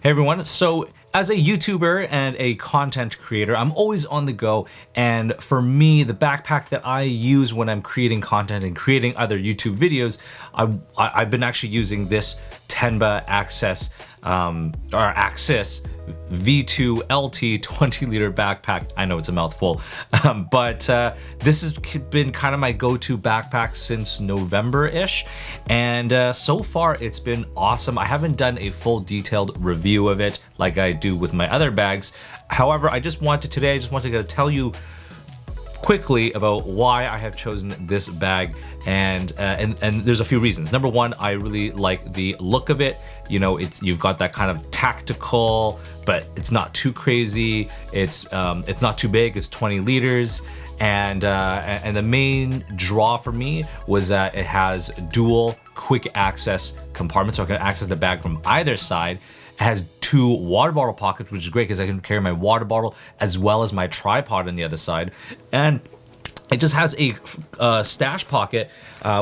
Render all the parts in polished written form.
Hey everyone, so as a YouTuber and a content creator, I'm always on the go, and for me, the backpack that I use when I'm creating content and creating other YouTube videos, I've been actually using this Tenba Axis V2 LT 20-liter backpack. I know it's a mouthful, but this has been kind of my go-to backpack since November-ish, and so far it's been awesome. I haven't done a full detailed review of it like I do with my other bags. However, I just wanted to tell you quickly about why I have chosen this bag, and there's a few reasons. Number one, I really like the look of it. You know, you've got that kind of tactical, but it's not too crazy. It's not too big. It's 20 liters, and the main draw for me was that it has dual quick access compartments, so I can access the bag from either side. It has two water bottle pockets, which is great because I can carry my water bottle as well as my tripod on the other side. And it just has a stash pocket,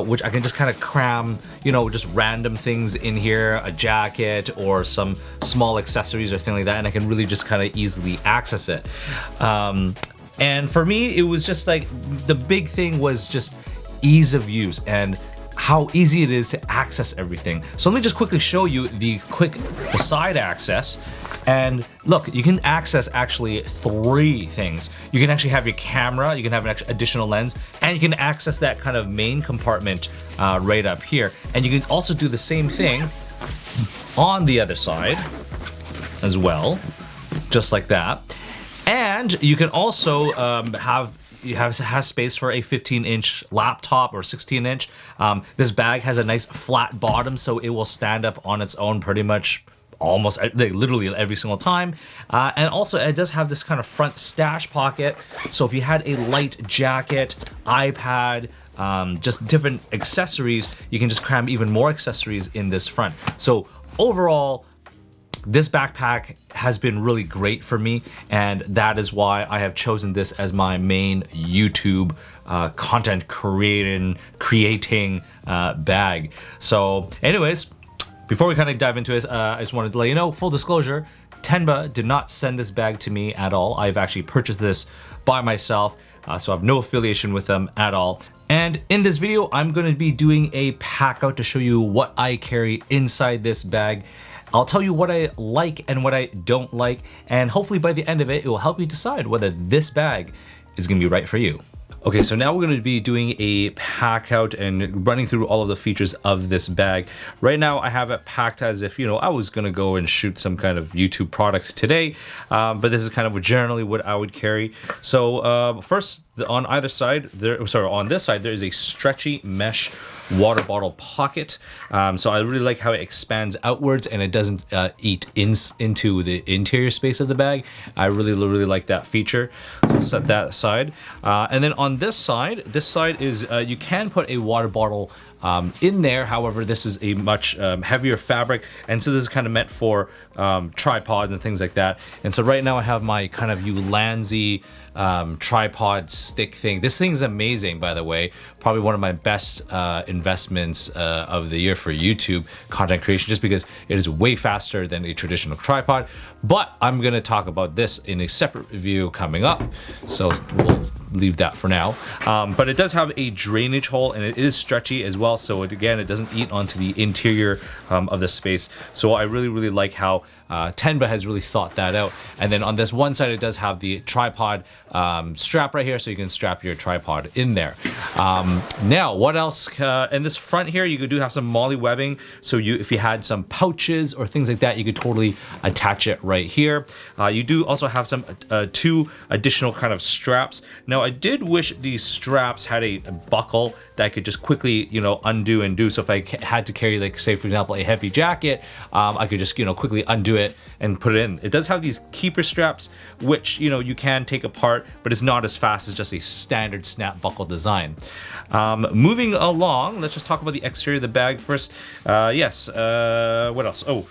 which I can just kind of cram, you know, just random things in here, a jacket or some small accessories or thing like that, and I can really just kind of easily access it. And for me, it was just like, the big thing was just ease of use and how easy it is to access everything. So let me just quickly show you the side access. And look, you can access actually 3 things. You can actually have your camera, you can have an additional lens, and you can access that kind of main compartment right up here. And you can also do the same thing on the other side as well, just like that. And you can also has space for a 15-inch laptop or 16-inch. This bag has a nice flat bottom, so it will stand up on its own pretty much almost literally every single time. And also it does have this kind of front stash pocket, so if you had a light jacket, iPad, just different accessories, you can just cram even more accessories in this front. So overall, this backpack has been really great for me, and that is why I have chosen this as my main YouTube content creating bag. So anyways, before we kind of dive into it, I just wanted to let you know, full disclosure, Tenba did not send this bag to me at all. I've actually purchased this by myself, so I have no affiliation with them at all. And in this video, I'm going to be doing a pack out to show you what I carry inside this bag. I'll tell you what I like and what I don't like, and hopefully by the end of it, it will help you decide whether this bag is gonna be right for you. Okay, so now we're going to be doing a pack out and running through all of the features of this bag. Right now, I have it packed as if, you know, I was going to go and shoot some kind of YouTube product today, but this is kind of generally what I would carry. So first, on either side, on this side, there is a stretchy mesh water bottle pocket. So I really like how it expands outwards and it doesn't eat into the interior space of the bag. I really like that feature. So set that aside. And then on this side is, you can put a water bottle in there. However, this is a much heavier fabric, and so this is kind of meant for tripods and things like that. And so right now I have my kind of Ulanzi tripod stick thing. This thing's amazing, by the way. Probably one of my best investments of the year for YouTube content creation, just because it is way faster than a traditional tripod. But I'm gonna talk about this in a separate review coming up, so we'll leave that for now. But it does have a drainage hole, and it is stretchy as well, so it doesn't eat onto the interior of the space. So I really like how Tenba has really thought that out. And then on this one side, it does have the tripod strap right here, so you can strap your tripod in there. Now, what else? In this front here, you do have some MOLLE webbing, so if you had some pouches or things like that, you could totally attach it right here. You do also have some 2 additional kind of straps. Now, I did wish these straps had a buckle that I could just quickly, you know, undo and do. So if I had to carry, like, say for example, a heavy jacket, I could just, you know, quickly undo it and put it in. It does have these keeper straps, which, you know, you can take apart, but it's not as fast as just a standard snap buckle design. Moving along, let's just talk about the exterior of the bag first. What else? Oh,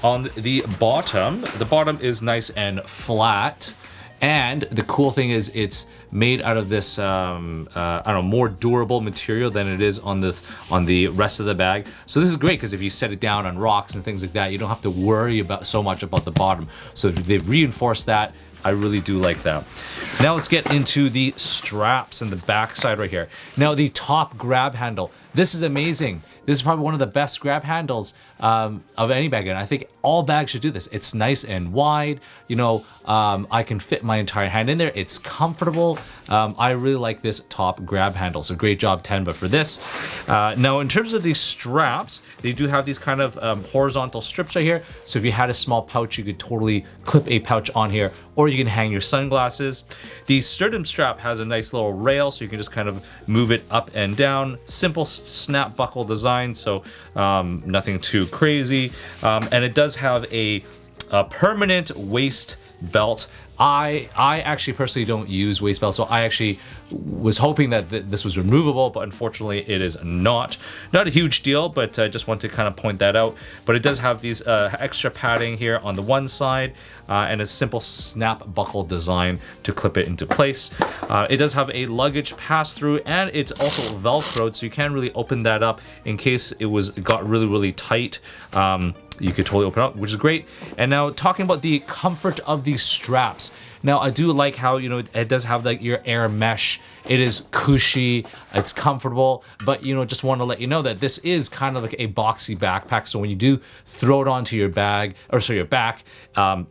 on the bottom is nice and flat. And the cool thing is it's made out of this, I don't know, more durable material than it is on the rest of the bag. So this is great because if you set it down on rocks and things like that, you don't have to worry about so much about the bottom. So if they've reinforced that. I really do like that. Now let's get into the straps and the back side right here. Now the top grab handle. This is amazing. This is probably one of the best grab handles of any bag, and I think all bags should do this. It's nice and wide. You know, I can fit my entire hand in there. It's comfortable. I really like this top grab handle. So great job, Tenba, for this. Now, in terms of these straps, they do have these kind of horizontal strips right here. So if you had a small pouch, you could totally clip a pouch on here, or you can hang your sunglasses. The sternum strap has a nice little rail, so you can just kind of move it up and down. Simple snap buckle design, so nothing too crazy. And it does have a permanent waist belt. I actually personally don't use waist belts, so I actually was hoping that this was removable, but unfortunately it is not. Not a huge deal, but I just want to kind of point that out. But it does have these extra padding here on the one side and a simple snap buckle design to clip it into place. It does have a luggage pass-through, and it's also Velcroed, so you can really open that up in case it got really tight. You could totally open up, which is great. And now talking about the comfort of these straps. Now I do like how, you know, it does have like your air mesh. It is cushy, it's comfortable, but you know, just want to let you know that this is kind of like a boxy backpack. So when you do throw it onto your bag, or sorry, your back,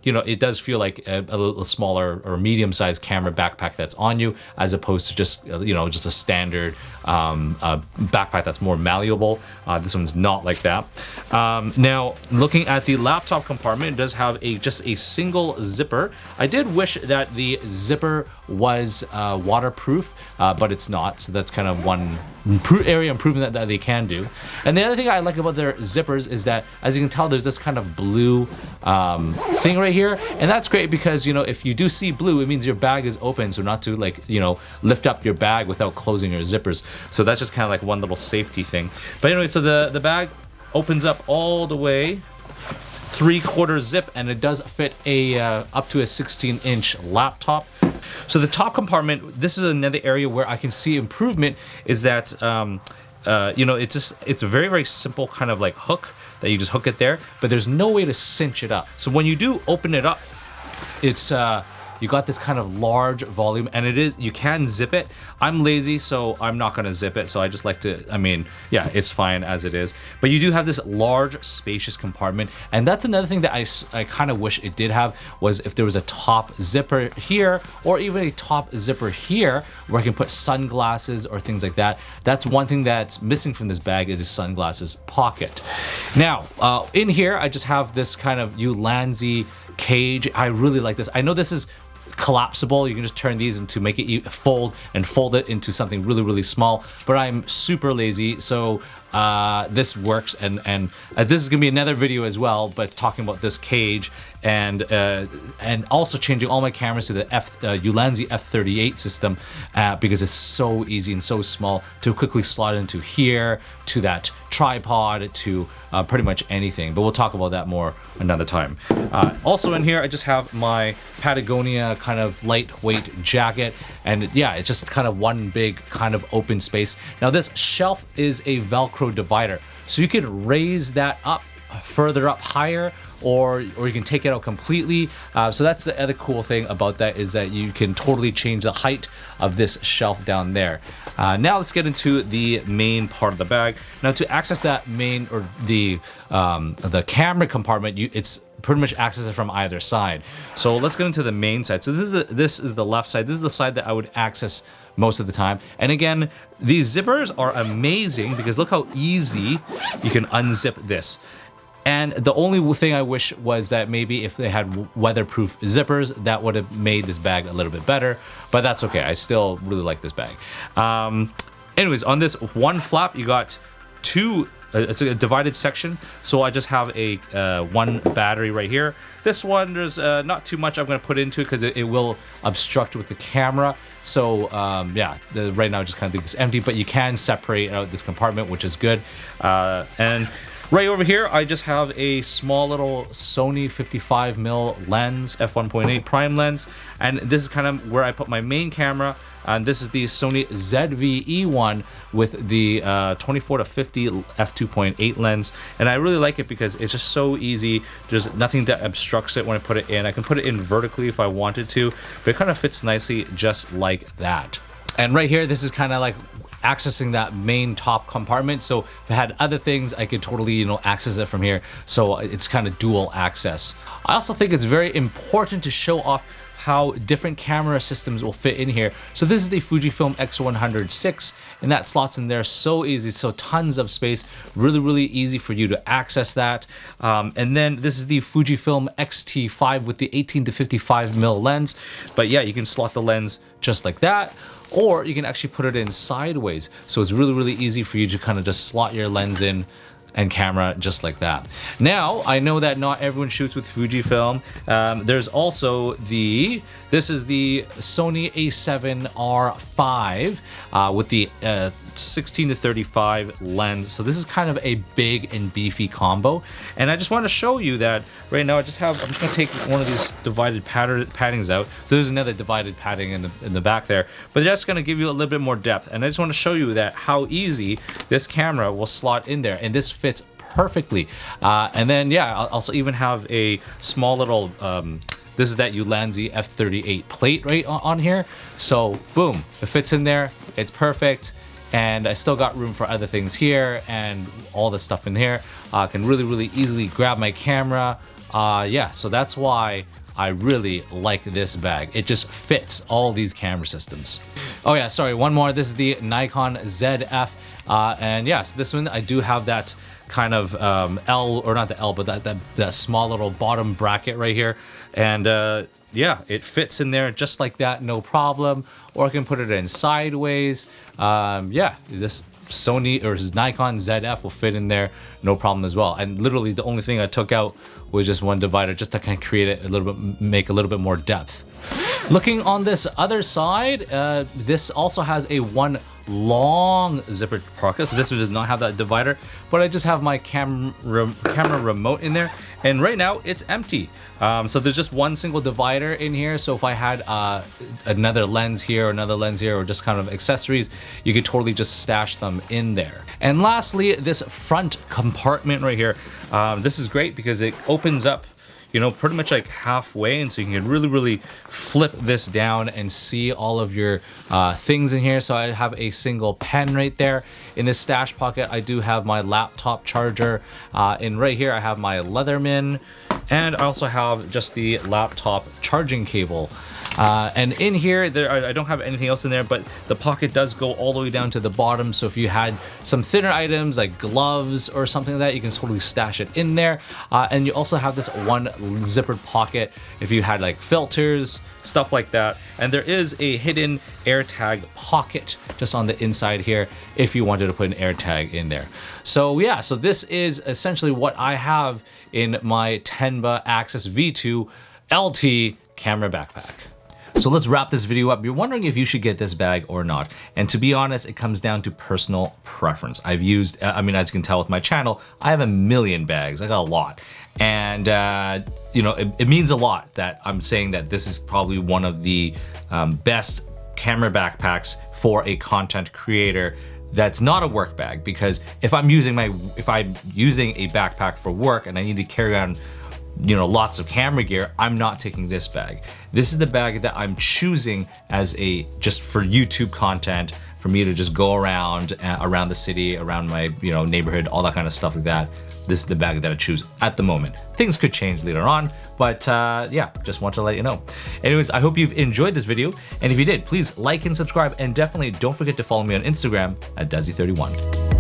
you know, it does feel like a little smaller or medium-sized camera backpack that's on you, as opposed to just, you know, just a standard backpack that's more malleable. This one's not like that. Now, looking at the laptop compartment, it does have just a single zipper. I did wish that the zipper was waterproof, but it's not, so that's kind of one area improvement that they can do. And the other thing I like about their zippers is that, as you can tell, there's this kind of blue thing right here, and that's great because, you know, if you do see blue, it means your bag is open, so not to, like, you know, lift up your bag without closing your zippers. So that's just kind of like one little safety thing. But anyway, so the bag opens up all the way, 3/4 zip, and it does fit a up to a 16-inch laptop. So the top compartment, this is another area where I can see improvement, is that you know, it's a very simple kind of like hook that you just hook it there, but there's no way to cinch it up. So when you do open it up, it's you got this kind of large volume, and you can zip it. I'm lazy, so I'm not gonna zip it, so I just like to, I mean, yeah, it's fine as it is. But you do have this large, spacious compartment, and that's another thing that I kind of wish it did have, was if there was a top zipper here, or even a top zipper here, where I can put sunglasses or things like that. That's one thing that's missing from this bag, is a sunglasses pocket. Now, in here, I just have this kind of Ulanzi cage. I really like this. I know this is collapsible. You can just turn these into, make it fold it into something really small, but I'm super lazy, so this works, and this is gonna be another video as well, but talking about this cage, and also changing all my cameras to the Ulanzi F38 system, because it's so easy and so small to quickly slot into here, to that tripod, to pretty much anything, but we'll talk about that more another time. Also in here, I just have my Patagonia kind of lightweight jacket, and yeah, it's just kind of one big kind of open space. Now this shelf is a Velcro divider, so you could raise that up further up higher, or you can take it out completely. So that's the other cool thing about that, is that you can totally change the height of this shelf down there. Now let's get into the main part of the bag. Now to access that main, or the camera compartment, it's pretty much access it from either side. So let's get into the main side. So this is the left side. This is the side that I would access most of the time. And again, these zippers are amazing, because look how easy you can unzip this. And the only thing I wish was that maybe if they had weatherproof zippers, that would have made this bag a little bit better, but that's okay. I still really like this bag. Anyways, on this one flap, you got two, it's a divided section. So I just have a one battery right here. This one, there's not too much I'm gonna put into it, because it will obstruct with the camera. So yeah, right now I just kind of leave this empty, but you can separate out this compartment, which is good. And Right over here, I just have a small little Sony 55mm lens, f1.8 prime lens, and this is kind of where I put my main camera. And this is the Sony ZV-E1 with the 24 to 50 f2.8 lens, and I really like it because it's just so easy. There's nothing that obstructs it when I put it in. I can put it in vertically if I wanted to, but it kind of fits nicely just like that. And right here, this is kind of like accessing that main top compartment. So if I had other things, I could totally, you know, access it from here. So it's kind of dual access. I also think it's very important to show off how different camera systems will fit in here. So this is the Fujifilm X100VI, and that slots in there so easy. So tons of space, really easy for you to access that. And then this is the Fujifilm X-T5 with the 18 to 55mm lens. But yeah, you can slot the lens just like that, or you can actually put it in sideways. So it's really easy for you to kind of just slot your lens in and camera just like that. Now, I know that not everyone shoots with Fujifilm. There's also this is the Sony A7R5 with the 16 to 35 lens. So this is kind of a big and beefy combo. And I just want to show you that right now I'm just gonna take one of these divided paddings out. So there's another divided padding in the back there, but that's gonna give you a little bit more depth. And I just want to show you that how easy this camera will slot in there. And this fits perfectly. And then yeah, I'll also even have a small little, this is that Ulanzi F38 plate right on here. So boom, it fits in there, it's perfect. And I still got room for other things here and all the stuff in here. I can really easily grab my camera. Yeah, so that's why I really like this bag. It just fits all these camera systems. Oh yeah, sorry, one more. This is the Nikon ZF. And yes, this one, I do have that kind of L, or not the L, but that small little bottom bracket right here. And yeah, it fits in there just like that, no problem. Or I can put it in sideways. Yeah, this Sony or Nikon ZF will fit in there, no problem as well. And literally the only thing I took out was just one divider, just to kind of create it a little bit, make a little bit more depth. Looking on this other side, this also has a one long zippered pocket. So this one does not have that divider, but I just have my camera remote in there, and right now it's empty. So there's just one single divider in here. So if I had another lens here, or just kind of accessories, you could totally just stash them in there. And lastly, this front compartment right here, this is great because it opens up, you know, pretty much like halfway, and so you can really flip this down and see all of your things in here. So I have a single pen right there. In this stash pocket, I do have my laptop charger, and right here I have my Leatherman, and I also have just the laptop charging cable. And in here, I don't have anything else in there, but the pocket does go all the way down to the bottom. So if you had some thinner items like gloves or something like that, you can totally stash it in there. And you also have this one zippered pocket if you had like filters, stuff like that. And there is a hidden AirTag pocket just on the inside here if you wanted to put an AirTag in there. So yeah, so this is essentially what I have in my Tenba Axis V2 LT camera backpack. So let's wrap this video up. You're wondering if you should get this bag or not. And to be honest, it comes down to personal preference. I've used, I mean, as you can tell with my channel, I have a million bags. I got a lot. And, you know, it means a lot that I'm saying that this is probably one of the best camera backpacks for a content creator that's not a work bag. Because if I'm using a backpack for work and I need to carry on, you know, lots of camera gear, I'm not taking this bag. This is the bag that I'm choosing as just for YouTube content, for me to just go around the city, around my, you know, neighborhood, all that kind of stuff like that. This is the bag that I choose at the moment. Things could change later on, but yeah, just want to let you know. Anyways, I hope you've enjoyed this video, and if you did, please like and subscribe, and definitely don't forget to follow me on Instagram at Desy31.